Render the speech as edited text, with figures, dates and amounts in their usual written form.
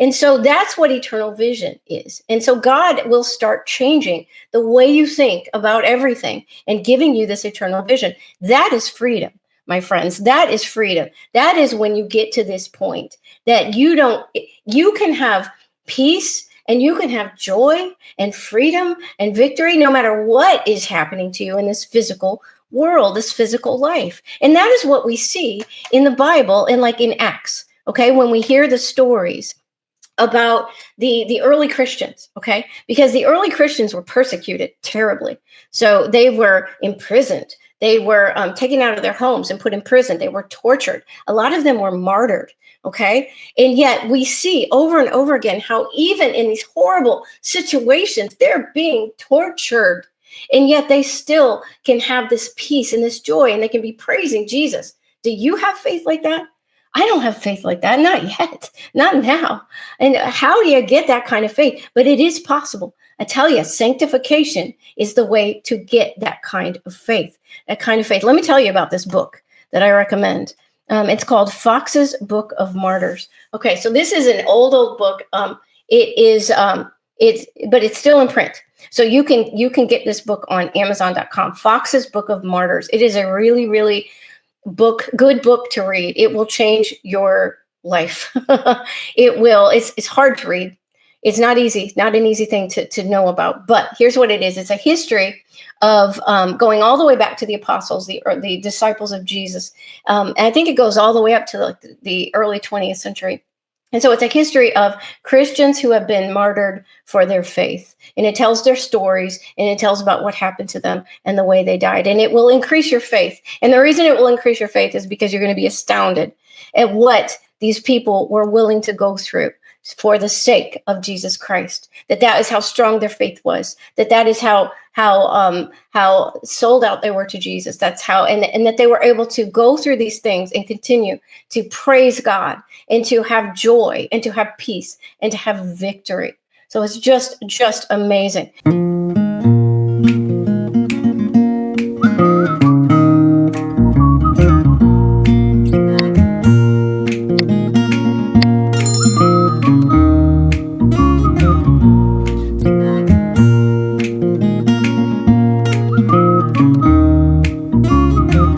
And so that's what eternal vision is. And so God will start changing the way you think about everything and giving you this eternal vision. That is freedom, my friends. That is freedom. That is when you get to this point that you can have peace and you can have joy and freedom and victory no matter what is happening to you in this physical world, this physical life. And that is what we see in the Bible and like in Acts, okay? When we hear the stories about the early Christians, okay? Because the early Christians were persecuted terribly. So they were imprisoned. They were taken out of their homes and put in prison. They were tortured. A lot of them were martyred, okay? And yet we see over and over again how even in these horrible situations, they're being tortured. And yet they still can have this peace and this joy, and they can be praising Jesus. Do you have faith like that? I don't have faith like that. Not yet. Not now. And how do you get that kind of faith? But it is possible. I tell you, sanctification is the way to get that kind of faith. That kind of faith. Let me tell you about this book that I recommend. It's called Fox's Book of Martyrs. Okay, so this is an old book. But it's still in print. So you can get this book on Amazon.com. Fox's Book of Martyrs. It is a really, really good book to read. It will change your life. It will. It's hard to read. It's not easy, not an easy thing to know about. But here's what it is. It's a history of going all the way back to the apostles, the disciples of Jesus. And I think it goes all the way up to the early 20th century. And so it's a history of Christians who have been martyred for their faith. And it tells their stories, and it tells about what happened to them and the way they died. And it will increase your faith. And the reason it will increase your faith is because you're going to be astounded at what these people were willing to go through for the sake of Jesus Christ. That is how strong their faith was. That is how sold out they were to Jesus. That's how, and that they were able to go through these things and continue to praise God and to have joy and to have peace and to have victory. So it's just amazing.